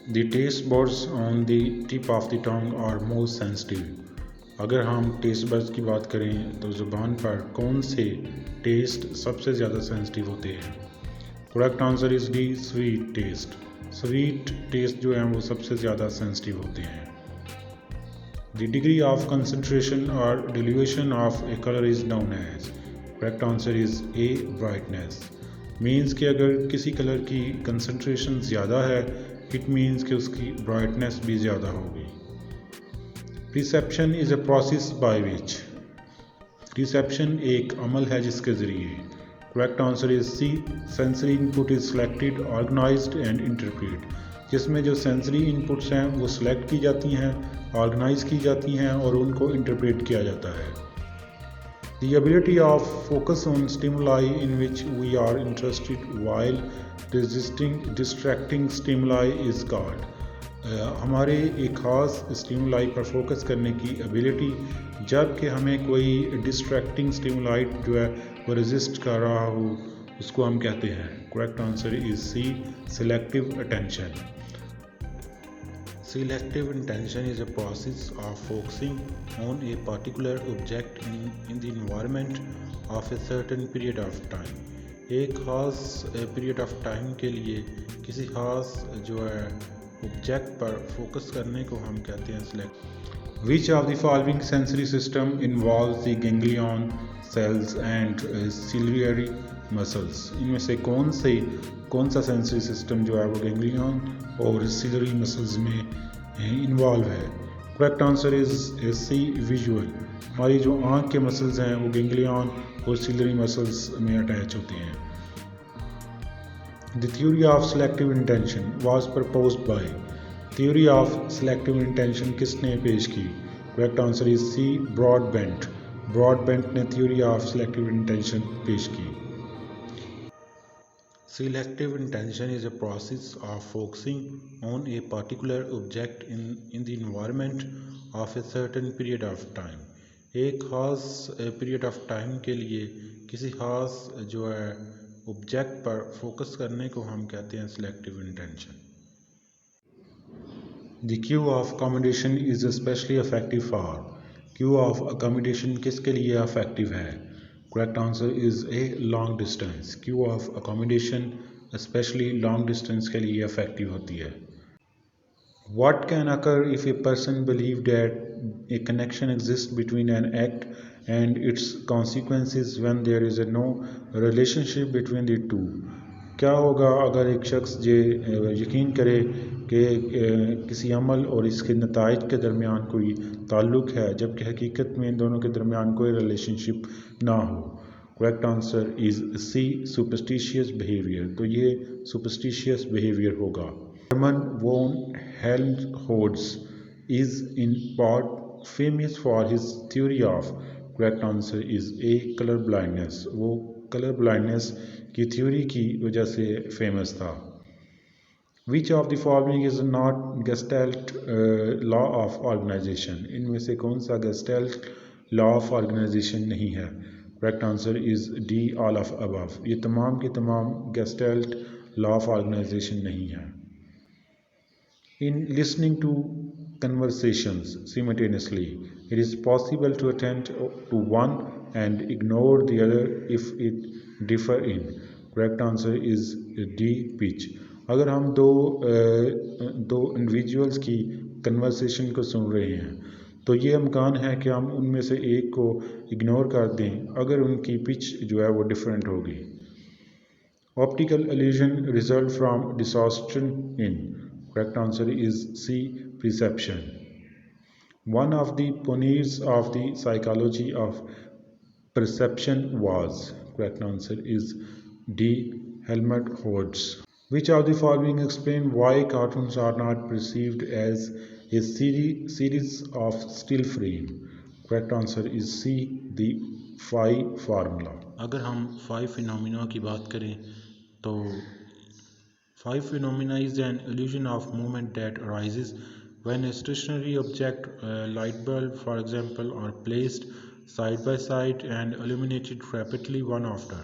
The taste buds on the tip of the tongue are most sensitive. अगर हम taste buds की बात करें तो ज़ुबान पर कौन से टेस्ट सबसे ज़्यादा सेंसिटिव होते हैं? Correct answer is D, sweet taste. Sweet taste जो हैं वो सबसे ज़्यादा सेंसिटिव होते हैं। The degree of concentration or dilution of a color is known as. Correct answer is A, brightness. Means कि अगर किसी कलर की कंसंट्रेशन ज़्यादा है, इट मीन्स कि उसकी ब्राइटनेस भी ज़्यादा होगी। Perception is a process by which. Perception एक अमल है जिसके ज़रिए। Correct answer is C, sensory input is selected, organized and interpreted. जिसमें जो सेंसरी इनपुट्स हैं वो सिलेक्ट की जाती हैं, ऑर्गेनाइज की जाती हैं और उनको इंटरप्रेट किया जाता है। The ability of focus on stimuli in which we are interested while resisting distracting stimuli is called. हमारे एक ख़ास स्टिमुलाई पर फोकस करने की एबिलिटी जब कि हमें कोई डिस्ट्रैक्टिंग स्टिमुलाई जो है वो रेजिस्ट कर रहा हो उसको हम कहते हैं। Correct answer is C, selective attention. Selective attention is a process of focusing on a particular object in the environment of a certain period of time. एक ख़ास पीरियड ऑफ टाइम के लिए किसी ख़ास जो है ऑब्जेक्ट पर फोकस करने को हम कहते हैं select. Which of the following sensory system involves the ganglion cells and ciliary muscles? इनमें से कौन सा सेंसरी सिस्टम जो है वो गैंग्लियन और सिलरी मसल्स में इन्वॉल्व है? Correct answer is C, visual. हमारी जो आँख के मसल्स हैं वो गैंग्लियन और सिलरी मसल्स में अटैच होते हैं। The theory of selective intention was proposed by. Theory of selective intention किसने पेश की? Correct answer is C, Broadbent. Broadbent ने थ्योरी ऑफ सेलेक्टिव इंटेंशन पेश की। Selective attention is a process of focusing on a particular object in the environment of a certain period of time. एक ख़ास period of time के लिए किसी ख़ास जो है ऑब्जेक्ट पर फोकस करने को हम कहते हैं selective intention. The cue of accommodation is especially effective for. Cue of accommodation किसके लिए effective है? Correct answer is A, long distance. Cue of accommodation especially long distance के लिए effective होती है। What can occur if a person believes that a connection exists between an act and its consequences when there is no relationship between the two? क्या होगा अगर एक शख्स ये यकीन करे कि किसी अमल और इसके नताइज के दरमियान कोई ताल्लुक़ है जबकि हकीकत में इन दोनों के दरमियान कोई रिलेशनशिप ना हो? Correct answer is C, superstitious behaviour. तो ये सुपरस्टिशियस बिहेवियर होगा। Hermann von Helmholtz is in part famous for his theory of. Correct answer is A, colour blindness. वो कलर ब्लाइंडनेस की थ्योरी की वजह से फेमस था। Which of the following is not Gestalt law of organization? इनमें से कौन सा Gestalt law of organization नहीं है? Correct answer is D, all of above. ये तमाम की तमाम Gestalt law of organization नहीं है। In listening to conversations simultaneously, it is possible to attend to one and ignore the other if it differ in. Correct answer is D, pitch. अगर हम दो individuals की कन्वर्सेशन को सुन रहे हैं तो ये इम्कान है कि हम उनमें से एक को इग्नोर कर दें अगर उनकी पिच जो है वो डिफरेंट होगी। Optical illusion result from distortion in. Correct answer is C, perception. One of the pioneers of the psychology of perception was. Correct answer is D, Helmholtz. Which of the following explain why cartoons are not perceived as a series of still frame? Correct answer is C, the phi formula. अगर हम phi phenomena की बात करें तो phi phenomena is an illusion of movement that arises when a stationary object, light bulb for example, are placed side by side and illuminated rapidly one after.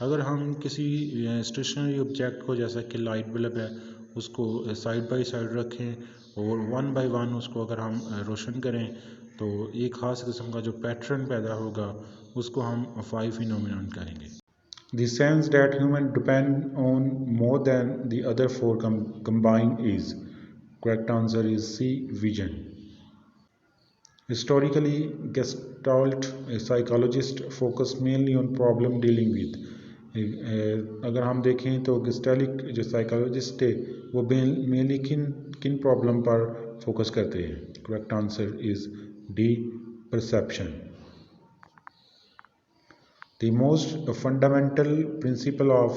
अगर हम किसी stationery object को जैसा कि लाइट बल्ब है उसको side by side रखें और वन बाय वन उसको अगर हम रोशन करें तो एक ख़ास किस्म का जो पैटर्न पैदा होगा उसको हम 5 फिनोमिनन कहेंगे. The sense that humans depend on more than the other four combined is. Correct answer is C. Vision. Historically, Gestalt psychologists focus mainly on problem dealing with. अगर हम देखें तो गेस्टालिक जो साइकोलॉजिस्ट थे वो मेनली किन प्रॉब्लम पर फोकस करते हैं. Correct answer is D. Perception. The most fundamental principle of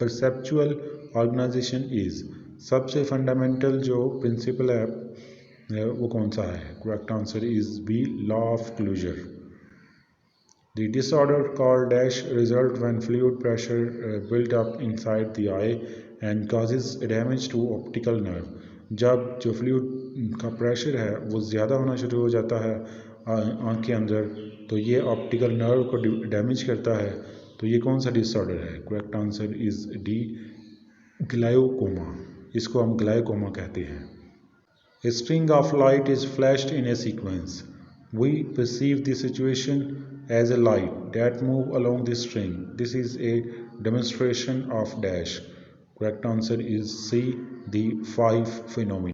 perceptual organization is. सबसे फंडामेंटल जो प्रिंसिपल है वो कौन सा है. Correct answer is B. Law of closure. The disorder called dash result when fluid pressure built up inside the eye and causes damage to optical nerve. जब जो fluid का प्रेशर है वो ज़्यादा होना शुरू हो जाता है आँख के अंदर तो ये ऑप्टिकल नर्व को डैमेज करता है. तो ये कौन सा डिसऑर्डर है. Correct answer is D. Glaucoma. इसको हम ग्लाइकोमा कहते हैं. A string of light is flashed in a sequence. We perceive the situation as a light that move along the string. This is a demonstration of dash. Correct answer is C. The 5 phenomena.